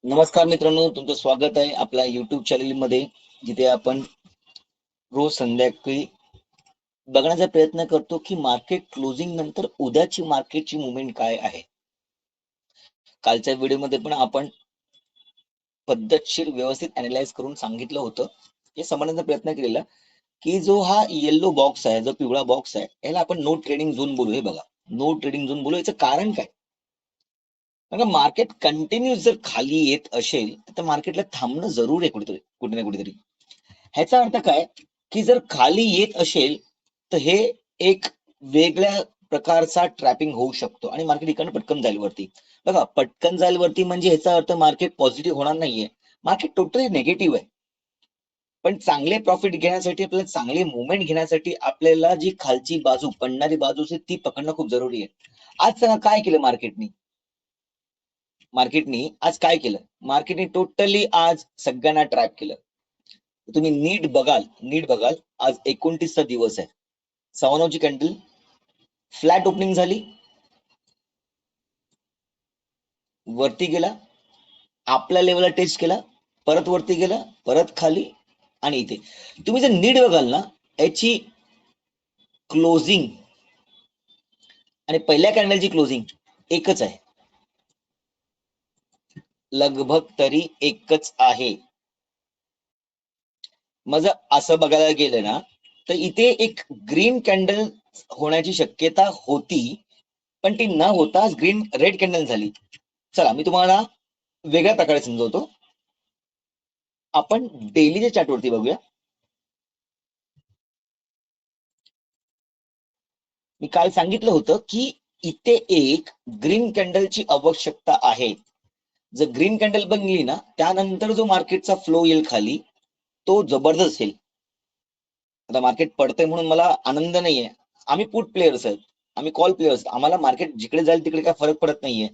नमस्कार मित्रांनो, तुमचं स्वागत आहे आपल्या युट्यूब चॅनल मध्ये, जिथे आपण रोज संध्याकाळी बघण्याचा प्रयत्न करतो की मार्केट क्लोजिंग नंतर उद्याची मार्केटची मुवमेंट काय आहे. कालच्या व्हिडिओमध्ये पण आपण पद्धतशीर व्यवस्थित अनालाइज करून सांगितलं होतं, हे समजण्याचा प्रयत्न केलेला की जो हा येल्लो बॉक्स आहे, जो पिवळा बॉक्स आहे, याला आपण नो ट्रेडिंग झोन बोलू. हे बघा, नो ट्रेडिंग झोन बोलू. याचं कारण काय? कारण मार्केट कंटिन्यूस जर खाली येत असेल तर मार्केटला थांबणं जरूर आहे कुठेतरी, कुठे ना कुठेतरी. ह्याचा अर्थ काय की जर खाली येत असेल तर हे एक वेगळ्या प्रकारचा ट्रॅपिंग होऊ शकतो आणि मार्केट इकडनं पटकन जाईल वरती. बघा, पटकन जाईल वरती म्हणजे ह्याचा अर्थ मार्केट पॉझिटिव्ह होणार नाहीये, मार्केट टोटली नेगेटिव्ह आहे. पण चांगले प्रॉफिट घेण्यासाठी, आपल्याला चांगली मुवमेंट घेण्यासाठी आपल्याला जी खालची बाजू, पडणारी बाजू असते ती पकडणं खूप जरुरी आहे. आज सांगा काय केलं मार्केटनी टोटली आज सगळ्यांना ट्रॅप केलं. तुम्ही नीट बघाल, आज 29चा दिवस आहे. 9:15ची कॅन्डल फ्लॅट ओपनिंग झाली, वरती गेला, आपल्या लेवलला टेस्ट केला, परत वरती गेला, परत खाली, आणि इथे तुम्ही जर नीट बघाल ना, याची क्लोजिंग आणि पहिल्या कॅन्डलची क्लोजिंग एकच आहे, लगभग तरी एकच आहे. मग जर असं बघायला गेलं ना, तर इथे एक ग्रीन कॅन्डल होण्याची शक्यता होती, पण ती न होता ग्रीन रेड कॅन्डल झाली. चला, मी तुम्हाला वेगळ्या प्रकारे समजवतो. आपण डेलीच्या चार्टवरती बघूया. मी काल सांगितलं होतं की इथे एक ग्रीन कॅन्डलची आवश्यकता आहे. जर ग्रीन कॅन्डल बनली ना, त्यानंतर जो मार्केटचा फ्लो येईल खाली, तो जबरदस्त येईल. आता मार्केट पडतंय म्हणून मला आनंद नाहीये. आम्ही पुट प्लेयर्स आहेत, आम्ही कॉल प्लेयर्स. आम्हाला मार्केट जिकडे जाईल तिकडे काय फरक पडत नाहीये.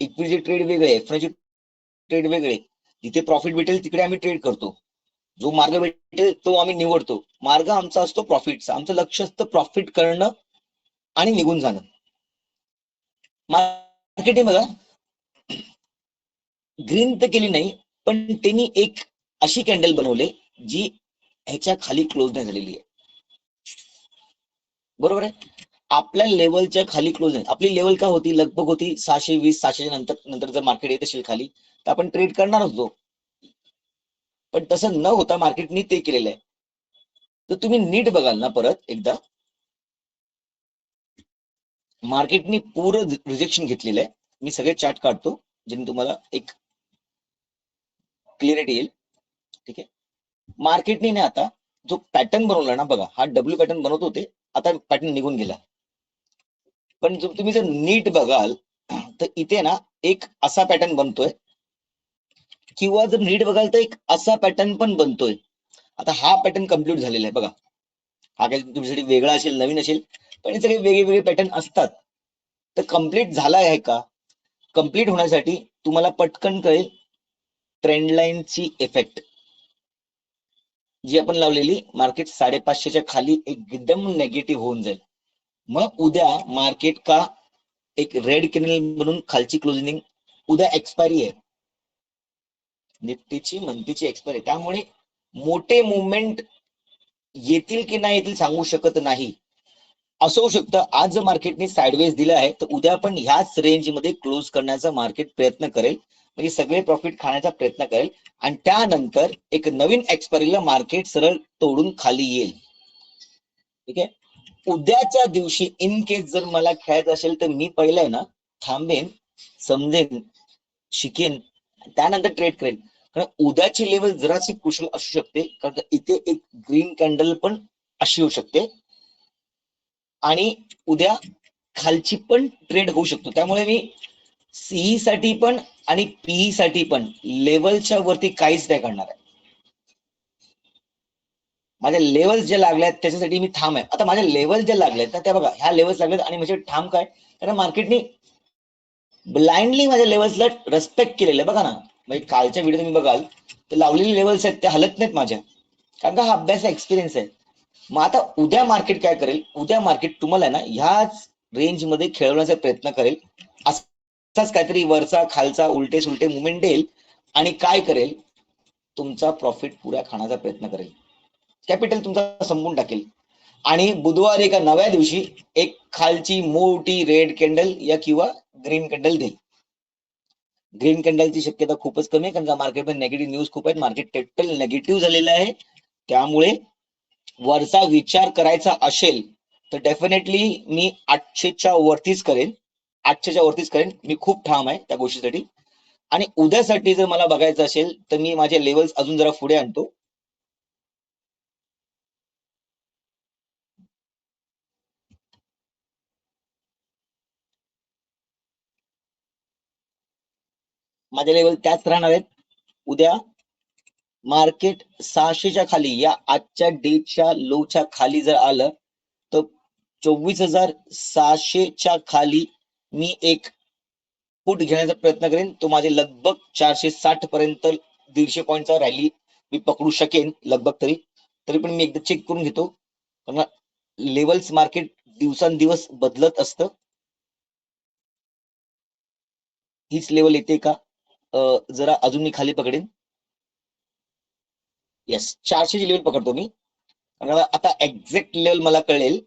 इक्विटी ट्रेड वेगळे, एफची ट्रेड वेगळे. जिथे प्रॉफिट भेटेल तिकडे आम्ही ट्रेड करतो. जो मार्ग भेटेल तो आम्ही निवडतो. मार्ग आमचा असतो प्रॉफिटचा. आमचं लक्ष असतं प्रॉफिट करणं आणि निघून जाणं. मार्केटिंग बघा, ग्रीन तर केली नाही, पण त्यांनी एक अशी कॅन्डल बनवले जी ह्याच्या खाली क्लोज नाही झालेली आहे. बरोबर आहे, आपल्या लेवलच्या खाली क्लोज नाही. आपली लेवल का होती, लगभग होती 620, 600 नंतर जर मार्केट येत असेल खाली तर आपण ट्रेड करणार होतो, पण तसं न होता मार्केटनी ते केलेलं आहे. तर तुम्ही नीट बघाल ना, परत एकदा मार्केटनी पूर्ण रिजेक्शन घेतलेलं आहे. मी सगळे चार्ट काढतो ज्याने तुम्हाला एक क्लिअरिटी येईल. ठीक आहे, मार्केटने ना आता जो पॅटर्न बनवला ना, बघा, हा डब्ल्यू पॅटर्न बनवत होते, आता पॅटर्न निघून गेला. पण जर तुम्ही जर नीट बघाल तर इथे ना एक असा पॅटर्न बनतोय, किंवा जर नीट बघाल तर एक असा पॅटर्न पण बनतोय. आता हा पॅटर्न कम्प्लीट झालेला आहे बघा. हा काही तुमच्यासाठी वेगळा असेल, नवीन असेल, पण हे सगळे वेगळे पॅटर्न असतात. तर कम्प्लीट झाला आहे का? कम्प्लीट होण्यासाठी तुम्हाला पटकन कळेल ट्रेंड लाईनची इफेक्ट जी आपण लावलेली, मार्केट 550च्या खाली एकदम नेगेटिव्ह होऊन जाईल. मग उद्या मार्केट का एक रेड कॅन्डल म्हणून खालची क्लोजिंग, उद्या एक्सपायरी आहे निफ्टीची, मंथलीची एक्सपायरी. त्यामुळे मोठे मुवमेंट येतील की नाही येतील सांगू शकत नाही. असं होऊ शकतं आज जर मार्केटने साइडवेज दिलं आहे तर उद्या पण ह्याच रेंजमध्ये क्लोज करण्याचा मार्केट प्रयत्न करेल, म्हणजे सगळे प्रॉफिट खाण्याचा प्रयत्न करेल, आणि त्यानंतर एक नवीन एक्सपायरीला मार्केट सरळ तोडून खाली येईल. ठीक आहे, उद्याच्या दिवशी इन केस जर मला खेळायचं असेल तर मी पहिलं आहे ना थांबेन, समजेन, शिकेन, त्यानंतर ट्रेड करेन. कारण उद्याची लेवल जराशी कुशल असू शकते, कारण इथे एक ग्रीन कॅन्डल पण अशी होऊ शकते, आणि उद्या खालची पण ट्रेड होऊ शकतो. त्यामुळे मी सीई साठी पण आणि पीई साठी पण लेवलच्या वरती काहीच नाही करणार आहे. माझ्या लेवल्स ज्या लागल्यात त्याच्यासाठी मी ठाम आहे. आता माझ्या लेवल ज्या लागल्यात ना त्या बघा, ह्या लेवल्स लागल्यात आणि म्हणजे ठाम काय, कारण मार्केटने ब्लाइंडली माझ्या लेवल्सला रेस्पेक्ट केलेलं आहे. बघा ना, म्हणजे कालच्या व्हिडिओ तुम्ही बघाल तर लावलेले लेवल्स आहेत त्या हलत नाहीत माझ्या, कारण का हा अभ्यास एक्सपिरियन्स आहे. मग आता उद्या मार्केट काय करेल, उद्या मार्केट तुम्हाला ना ह्याच रेंज मध्ये खेळवण्याचा प्रयत्न करेल. असाच काहीतरी वरचा खालचा उलटे सुलटे मुवमेंट देईल, आणि काय करेल, तुमचा प्रॉफिट पुऱ्या खाण्याचा प्रयत्न करेल, कॅपिटल तुमचा संपून टाकेल. आणि बुधवारी एका नव्या दिवशी एक खालची मोठी रेड कॅन्डल या किंवा ग्रीन कॅन्डल देईल. ग्रीन कॅन्डलची शक्यता खूपच कमी आहे, कारण का मार्केटमध्ये नेगेटिव्ह न्यूज खूप आहेत, मार्केट टोटल नेगेटिव्ह झालेलं आहे. त्यामुळे वरचा विचार करायचा असेल तर डेफिनेटली मी 800च्या वरतीच करेन, 800च्या वरतीच करेन. मी खूप ठाम आहे त्या गोष्टीसाठी. आणि उद्यासाठी जर मला बघायचं असेल तर मी माझे लेवल्स अजून जरा पुढे आणतो. माझे लेवल त्याच राहणार आहेत. उद्या मार्केट 600च्या खाली या आजच्या डेटच्या लोच्या खाली जर आलं तर 24,600च्या खाली मी एक पुट घेण्याचा प्रयत्न करेन. तो माझे लगभग 460 पर्यंत 150 पॉईंटचा रॅली मी पकडू शकेन लगभग. तरी पण मी एकदा चेक करून घेतो, कारण लेवल्स मार्केट दिवसांदिवस बदलत असतं. हीच लेवल येते का, जरा अजून मी खाली पकडेन. येस, 400ची लेवल पकडतो मी. आता एक्झॅक्ट लेवल मला कळेल.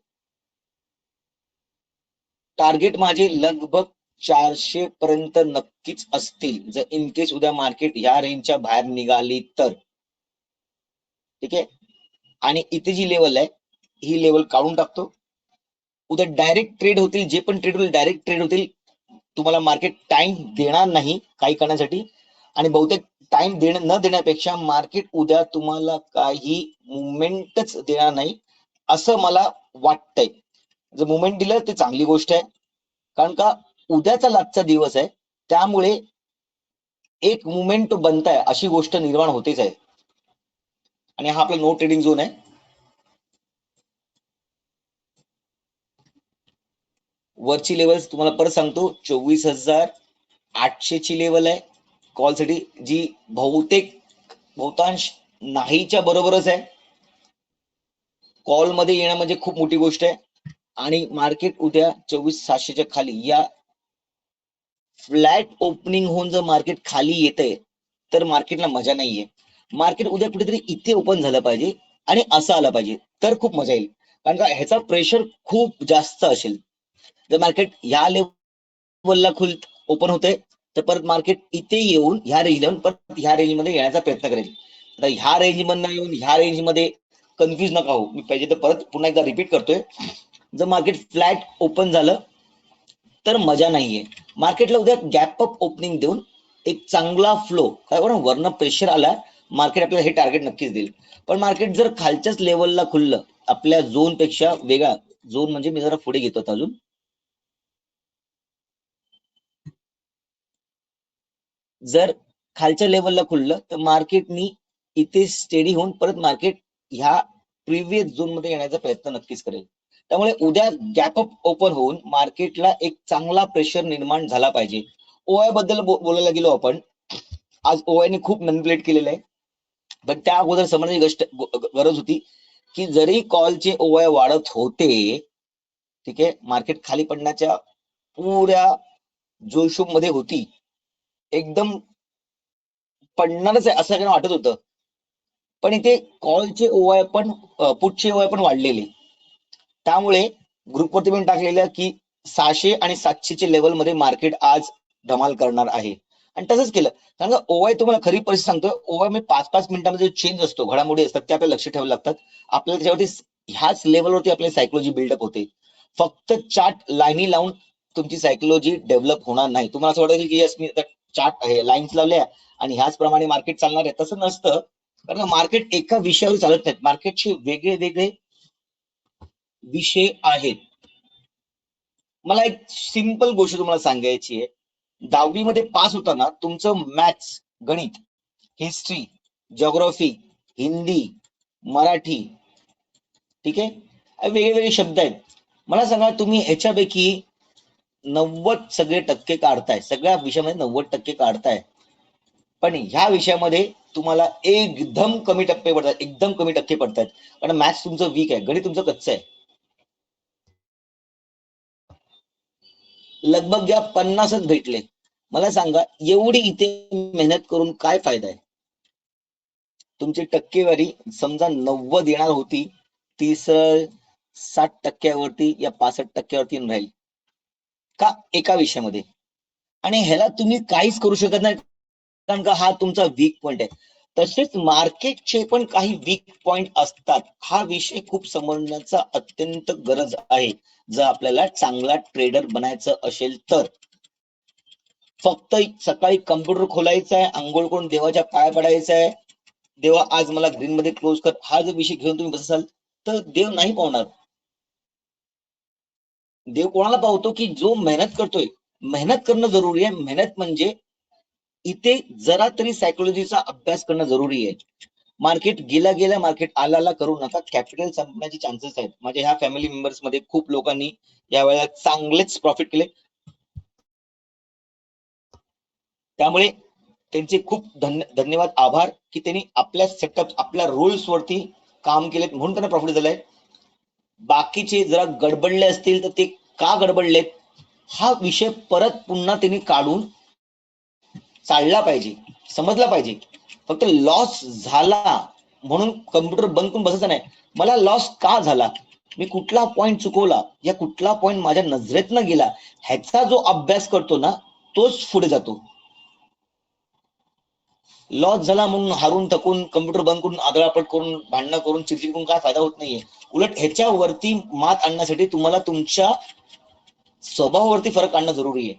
टार्गेट माझे लगभग 400 पर्यंत नक्कीच असतील, जर इन केस उद्या मार्केट ह्या रेंजच्या बाहेर निघाली तर. ठीक आहे. आणि इथे जी लेवल आहे ही लेवल काढून टाकतो. उद्या डायरेक्ट ट्रेड होतील, जे पण ट्रेड होतील डायरेक्ट ट्रेड होतील. तुम्हाला मार्केट टाइम देणार नाही काही करण्यासाठी, आणि बहुतेक टाइम न देण्यापेक्षा मार्केट उद्या तुम्हाला काही मुवमेंटच देणार नाही असं मला वाटतंय. जर मुवमेंट दिलं ते चांगली गोष्ट आहे, कारण का उद्याचा लास्टचा दिवस आहे, त्यामुळे एक मुवमेंट बनताय अशी गोष्ट निर्माण होतेच आहे. आणि हा आपला नो ट्रेडिंग झोन आहे. वरची लेवल तुम्हाला परत सांगतो, 24,800ची लेवल आहे कॉलसाठी, जी बहुतांश नाहीच्या बरोबरच आहे. कॉल मध्ये येणं म्हणजे खूप मोठी गोष्ट आहे. आणि मार्केट उद्या 24,700च्या खाली या फ्लॅट ओपनिंग होऊन जर मार्केट खाली येतंय तर मार्केटला मजा नाहीये. मार्केट उद्या कुठेतरी इथे ओपन झालं पाहिजे आणि असं आलं पाहिजे तर खूप मजा येईल, कारण का ह्याचा प्रेशर खूप जास्त असेल. जर मार्केट ह्या लेवलला ओपन होते तर परत मार्केट इथे येऊन ह्या रेंज येऊन परत ह्या रेंज मध्ये येण्याचा प्रयत्न करेल. आता ह्या रेंज मधनं येऊन ह्या रेंज मध्ये कन्फ्युज नका हो. मी पाहिजे तर परत पुन्हा एकदा रिपीट करतोय, जर मार्केट फ्लॅट ओपन झालं तर मजा नाहीये. मार्केटला उद्या गॅप अप ओपनिंग देऊन एक चांगला फ्लो, काय बरं वरनं प्रेशर आला, मार्केट आपल्याला हे टार्गेट नक्कीच देईल. पण मार्केट जर खालच्याच लेवलला खुललं, आपल्या झोन पेक्षा वेगळा झोन, म्हणजे मी जरा पुढे घेतो अजून, जर खालच्या लेवलला खुललं तर मार्केटनी इथे स्टेडी होऊन परत मार्केट ह्या प्रिव्हियस झोन मध्ये येण्याचा प्रयत्न नक्कीच करेल. त्यामुळे उद्या गॅप अप ओपन होऊन मार्केटला एक चांगला प्रेशर निर्माण झाला पाहिजे. ओआय बद्दल बोलायला गेलो आपण, आज ओआयने खूप मॅनिप्युलेट केलेलं आहे. पण त्या अगोदर समजण्याची गरज होती की जरी कॉलचे ओआय वाढत होते, ठीक आहे, मार्केट खाली पडण्याच्या पुऱ्या जोशोमध्ये होती, एकदम पडणारच आहे असं काही वाटत होतं, पण इथे कॉलचे ओआय पण पुटचे ओआय पण वाढलेले. त्यामुळे ग्रुपवरती पण टाकलेलं की 600 आणि 700च्या लेवल मध्ये मार्केट आज धमाल करणार आहे. आणि तसंच केलं, कारण का ओआय तुम्हाला खरी परिस्थिती सांगतो, ओआय मी 5-5 मिनिटांमध्ये चेंज असतो, घडामोडी असतात, ते आपल्याला लक्ष ठेवावे लागतात. आपल्याला त्याच्यावरती ह्याच लेवलवरती आपली सायकोलॉजी बिल्डअप होते. फक्त चार्ट लाईनी लावून तुमची सायकोलॉजी डेव्हलप होणार नाही. तुम्हाला असं वाटेल की यस मी चार्ट आहे, लाईन्स लावल्या आणि ह्याच प्रमाणे मार्केट चालणार आहे, तसं नसतं. कारण मार्केट एका विषयावर चालत नाहीत, मार्केटचे वेगळे वेगळे विषय आहेत. मला एक सिंपल गोष्ट तुम्हाला सांगायची आहे, 10वी मध्ये पास होताना तुमचं मॅथ्स, गणित, हिस्ट्री, जिओग्राफी, हिंदी, मराठी, ठीक आहे, वेगवेगळे शब्द आहेत. मला सांगा तुम्ही ह्याच्यापैकी 90% काढताय, सगळ्या विषयामध्ये 90% काढताय, पण ह्या विषयामध्ये तुम्हाला एकदम कमी टक्के पडतात, एकदम कमी टक्के पडतात, कारण मॅथ्स तुमचं वीक आहे, गणित तुमचं कच्चं आहे. लगभग या 50च भेटले. मला सांगा, एवढी इथे मेहनत करून काय फायदा आहे? तुमची टक्केवारी समजा 90 येणार होती, ती 60% या 65% राहील का एका विषयामध्ये? आणि ह्याला तुम्ही काहीच करू शकत नाही, कारण का हा तुमचा वीक पॉइंट आहे. तसेच मार्केटचे पण काही वीक पॉइंट असतात. हा विषय खूप समजण्याचा अत्यंत गरज आहे, जर आपल्याला चांगला ट्रेडर बनायचं असेल तर. फक्त सकाळी कम्प्युटर खोलायचा आहे, आंघोळ करून देवाच्या पाया पडायचा आहे, देवा आज मला ग्रीन मध्ये क्लोज कर, हा जर विषय घेऊन तुम्ही बसाल तर देव नाही पावणार. देव कोणाला पावतो? की जो मेहनत करतोय. मेहनत करणं जरुरी आहे. मेहनत म्हणजे इथे जरा तरी सायकोलॉजीचा अभ्यास करणं जरुरी आहे. मार्केट गेला गेला, मार्केट आला करू नका. कॅपिटल संपण्याचे चान्सेस आहेत. माझ्या ह्या फॅमिली मेंबर्स मध्ये खूप लोकांनी या वेळेला चांगलेच प्रॉफिट केले. त्यामुळे त्यांचे खूप धन्यवाद, आभार, की त्यांनी आपल्या सेटअप, आपल्या रूल्स वरती काम केलेत म्हणून त्यांना प्रॉफिट झालंय. बाकीचे जरा गडबडले असतील तर ते का गडबडलेत हा विषय परत पुन्हा त्यांनी काढून चालला पाहिजे, समजला पाहिजे. फक्त लॉस झाला म्हणून कम्प्युटर बंद करून बसायचं नाही. मला लॉस का झाला, मी कुठला पॉइंट चुकवला, या कुठला पॉइंट माझ्या नजरेतनं गेला, ह्याचा जो अभ्यास करतो ना तोच पुढे जातो. लॉस झाला म्हणून हारून थकून कम्प्युटर बंद करून आदळापट करून भांडणं करून चिडचिड करून काय फायदा होत नाहीये. उलट ह्याच्यावरती मात आणण्यासाठी तुम्हाला तुमच्या स्वभावावरती फरक आणणं जरुरी आहे.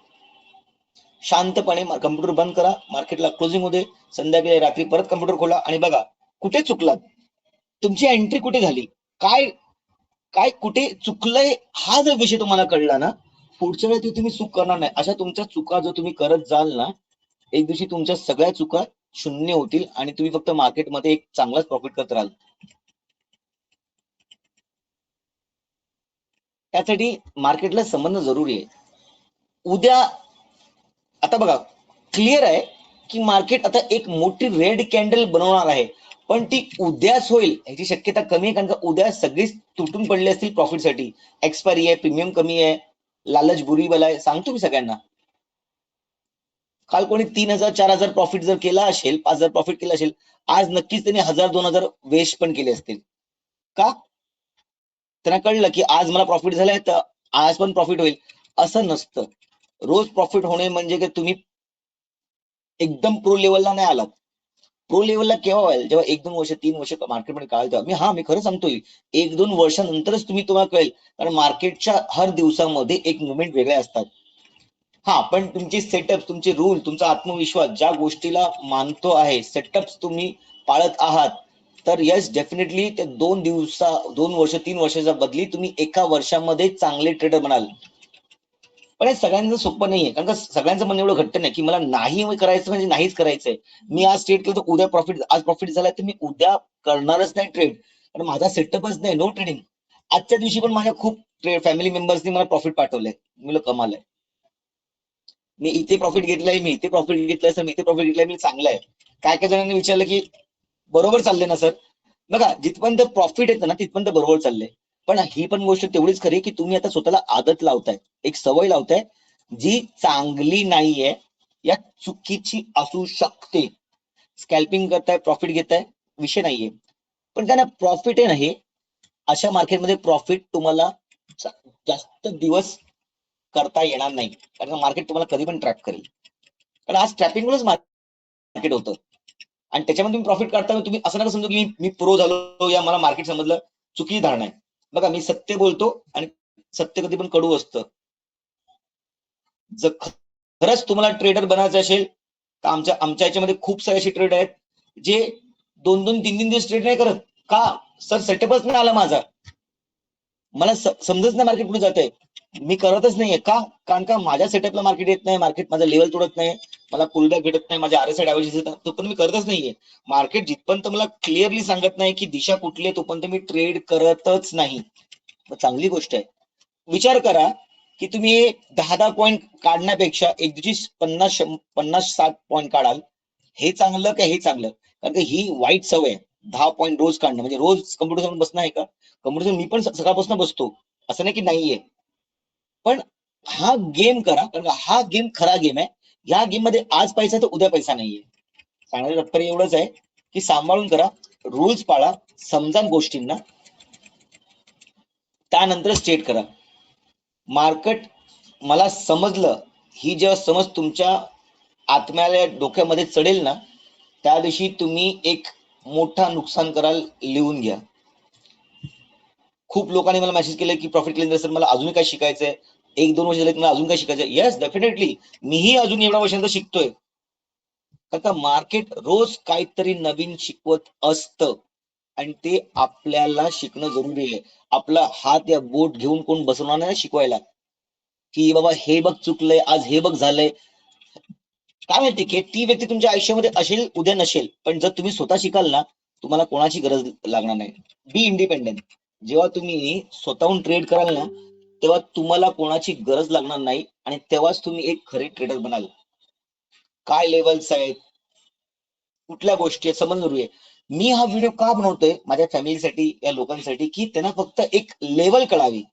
शांतपणे कम्प्युटर बंद करा, मार्केटला क्लोजिंग होते, संध्याकाळी रात्री परत कम्प्युटर खोला आणि बघा कुठे चुकलात, तुमची एंट्री कुठे झाली, काय काय कुठे चुकलंय, हा जर विषय तुम्हाला कळला ना, पुढच्या वेळी तुम्ही चूक करणार नाही. अशा तुमच्या चुका जर तुम्ही करत जाल ना, एक दिवशी तुमच्या सगळ्या चुका शून्य होतील आणि तुम्ही फक्त मार्केटमध्ये एक चांगलाच प्रॉफिट करत राहाल. त्यासाठी मार्केटला समजणं जरुरी आहे. उद्या आता बघा क्लिअर आहे की मार्केट आता एक मोठी रेड कॅन्डल बनवणार आहे, पण ती उद्याच होईल याची शक्यता कमी आहे, कारण का उद्या सगळीच तुटून पडली असतील प्रॉफिटसाठी. एक्सपायरी आहे, प्रीमियम कमी आहे, लालच बुरी बला आहे, सांगतो मी सगळ्यांना. काल कोणी 3,000 4,000 प्रॉफिट जर केला असेल, 5,000 प्रॉफिट केला असेल, आज नक्कीच त्यांनी 1,000 2,000 वेस्ट पण केले असतील. का? त्यांना कळलं की आज मला प्रॉफिट झालंय तर आज पण प्रॉफिट होईल. असं नसतं. रोज प्रॉफिट होणे म्हणजे की तुम्ही एकदम प्रो लेवलला नाही आलात. प्रो लेवलला केव्हा व्हाल, जेव्हा 1-2 वर्ष 3 वर्ष मार्केटमध्ये काढाल तेव्हा. मी खरं सांगतोय, 1-2 वर्षानंतरच तुम्ही तुम्हाला कळेल, कारण मार्केटच्या हर दिवसामध्ये एक मुवमेंट वेगळे असतात. हा, पण तुमची सेटअप, तुमचे रूल, तुमचा आत्मविश्वास ज्या गोष्टीला मानतो आहे, सेटअप तुम्ही पाळत आहात, तर यस डेफिनेटली ते 2 वर्ष 3 वर्षाच्या बदली तुम्ही एका वर्षामध्ये चांगले ट्रेडर बनाल. पण हे सगळ्यांचं सोपं नाहीये, कारण का सगळ्यांचं मन एवढं घट्ट नाही की मला नाही करायचं म्हणजे नाहीच करायचंय. मी आज ट्रेड केलं तर उद्या प्रॉफिट, आज प्रॉफिट झालाय तर मी उद्या करणारच नाही ट्रेड, कारण माझा सेटअपच नाही, नो ट्रेडिंग. आजच्या दिवशी पण माझ्या खूप फॅमिली मेंबर्सनी मला प्रॉफिट पाठवलंय, मला कमाल आहे. मी इथे प्रॉफिट घेतलंय, मी इथे प्रॉफिट घेतलंय सर, मी इथे प्रॉफिट घेतलंय, मी चांगलं आहे. काय काय जणांनी विचारलं की बरोबर चाललंय ना सर. बघा, जिथपर्यंत प्रॉफिट येतं ना तिथपर्यंत बरोबर चाललंय. पण ही पण गोष्ट तेवढीच खरी की तुम्ही आता स्वतःला आदत लावताय, एक सवय लावताय जी चांगली नाहीये, या चुकीची असू शकते. स्कॅल्पिंग करताय, प्रॉफिट घेताय, विषय नाहीये. पण काय ना, प्रॉफिट आहे ना, हे अशा मार्केटमध्ये प्रॉफिट तुम्हाला जास्त दिवस करता येणार नाही, कारण मार्केट तुम्हाला कधी पण ट्रॅप करेल. कारण आज ट्रॅपिंगमुळेच मार्केट होतं आणि त्याच्यामध्ये तुम्ही प्रॉफिट काढता. तुम्ही असं नका समजू की मी प्रो झालो या मला मार्केट समजलं, चुकीची धारणा आहे. बघा, मी सत्य बोलतो आणि सत्य कधी पण कडू असतं. जर खरंच तुम्हाला ट्रेडर बनायचं असेल तर आमच्या याच्यामध्ये खूप सारे असे ट्रेडर आहेत जे 2-2 3-3 दिवस ट्रेड नाही करत. का? सर सेटअपच नाही आला माझा, मला समजत नाही मार्केट कुठे जात आहे, मी करतच नाहीये. का? कारण का माझ्या सेटअपला मार्केट येत नाही, मार्केट माझा लेवल तोडत नाही, मला पुलबॅक भेटत नाही, माझ्या आरएसआय ऍव्हरेज तो पण मी करतच नाहीये. मार्केट जिथपर्यंत मला क्लिअरली सांगत नाही की दिशा कुठली आहे तोपर्यंत मी ट्रेड करतच नाही. चांगली गोष्ट आहे. विचार करा की तुम्ही 10-10 पॉईंट काढण्यापेक्षा एक दिवशी 50-60 पॉईंट काढाल, हे चांगलं का हे चांगलं? कारण की ही वाईट सवय आहे. 10 पॉईंट रोज काढणं म्हणजे रोज कम्प्युटर समोर बसणं आहे का? कम्प्युटर मी पण सकाळपासून बसतो, असं नाही की नाहीये. पण हा गेम करा, कारण हा गेम खरा गेम आहे. या गेम मध्ये आज पैसा तर उद्या पैसा नाहीये. सांगण्याचं तात्पर्य एवढंच आहे की सांभाळून करा, रूल्स पाळा, समजा गोष्टींना, त्यानंतर स्टेट करा. मार्केट मला समजलं, ही जेव्हा समज तुमच्या आत्म्याला डोक्यामध्ये चढेल ना, त्या दिवशी तुम्ही एक मोठा नुकसान कराल, लिहून घ्या. खूप लोकांनी मला मेसेज केले की प्रॉफिट क्लिंजर सर मला अजून काय शिकायचंय, 1-2 वर्ष झाले मला अजून काय शिकायचंय. येस, डेफिनेटली मीही अजून एवढ्या वर्षांचा शिकतोय. का मार्केट रोज काहीतरी नवीन शिकवत असतं आणि ते आपल्याला शिकणं जरुरी आहे. आपला हात या बोट घेऊन कोण बसवणार नाही शिकवायला की बाबा हे बघ चुकलंय, आज हे बघ झालंय. काय माहिती की ती व्यक्ती तुमच्या आयुष्यामध्ये असेल, उद्या नसेल, पण जर तुम्ही स्वतः शिकाल ना, तुम्हाला कोणाची गरज लागणार नाही. Be independent. जेव्हा तुम्ही स्वतःहून ट्रेड कराल ना, तेव्हा तुम्हाला कोणाची गरज लागणार नाही आणि तेव्हाच तुम्ही एक खरे ट्रेडर बनाल. काय लेवल्स आहेत, कुठल्या गोष्टी आहेत समजून आहे. मी हा व्हिडिओ का बनवतोय माझ्या फॅमिलीसाठी, या लोकांसाठी, की त्यांना फक्त एक लेवल कळावी,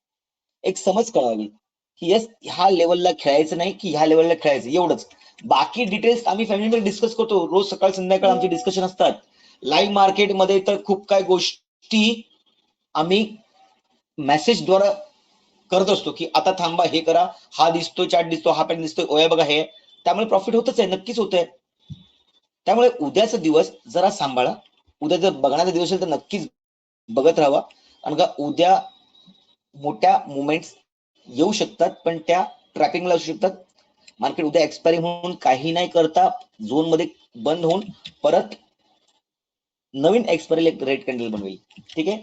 एक समज कळावी की येस ह्या लेवलला खेळायचं नाही की ह्या लेवलला खेळायचं, एवढंच. बाकी डिटेल्स आम्ही फॅमिलीमध्ये डिस्कस करतो. रोज सकाळ संध्याकाळ आमचे डिस्कशन असतात. लाईव्ह मार्केटमध्ये तर खूप काय गोष्टी आम्ही मेसेजद्वारा करत असतो की आता थांबा, हे करा, हा दिसतोय चार्ट, दिसतो हा पॅन दिसतोय, ओया बघा हे. त्यामुळे प्रॉफिट होतच आहे, नक्कीच होत आहे. त्यामुळे उद्याचा दिवस जरा सांभाळा. उद्या जर बघण्याचा दिवस असेल तर नक्कीच बघत राहावा. कारण का उद्या मोठ्या मुवमेंट्स येऊ शकतात, पण त्या ट्रॅपिंगला असू शकतात. मार्केट उद्या एक्सपायरी म्हणून काही नाही करता झोन मध्ये बंद होऊन परत नवीन एक्सपायरी एक रेड कॅन्डल बनवेल. ठीक आहे,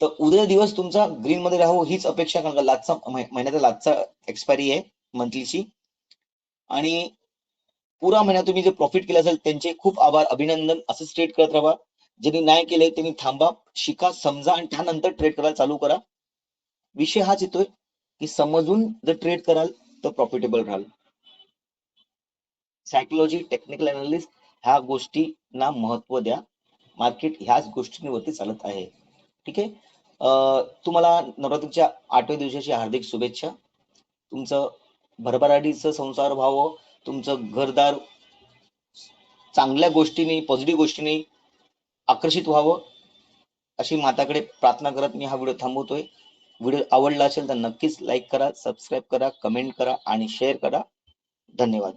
तर उद्या दिवस तुमचा ग्रीन मध्ये राहू हीच अपेक्षा. कारण का लास्टचा महिन्याचा लास्टचा एक्सपायरी आहे मंथलीची, आणि पुरा महिना तुम्ही जे प्रॉफिट केलं असेल त्यांचे खूप आभार, अभिनंदन. असं स्ट्रेट करत राहा. ज्यांनी नाही केले त्यांनी थांबा, शिका, समजा आणि त्यानंतर ट्रेड करायला चालू करा. विषय हाच येतोय की समजून जर ट्रेड कराल तर प्रॉफिटेबल राहाल. सायकोलॉजी, टेक्निकल अनालिसिस ह्या गोष्टींना महत्व द्या. मार्केट ह्याच गोष्टींवरती चालत आहे. ठीक आहे, तुम्हाला नवरात्रीच्या 8व्या दिवसाची हार्दिक शुभेच्छा. तुमचं भरभराटीचं संसार व्हावं, तुमचं घरदार चांगल्या गोष्टींनी, पॉझिटिव्ह गोष्टींनी आकर्षित व्हावं, अशी माताकडे प्रार्थना करत मी हा व्हिडिओ थांबवतोय. व्हिडिओ आवडला असेल तर नक्कीच लाईक करा, सबस्क्राईब करा, कमेंट करा आणि शेअर करा. धन्यवाद.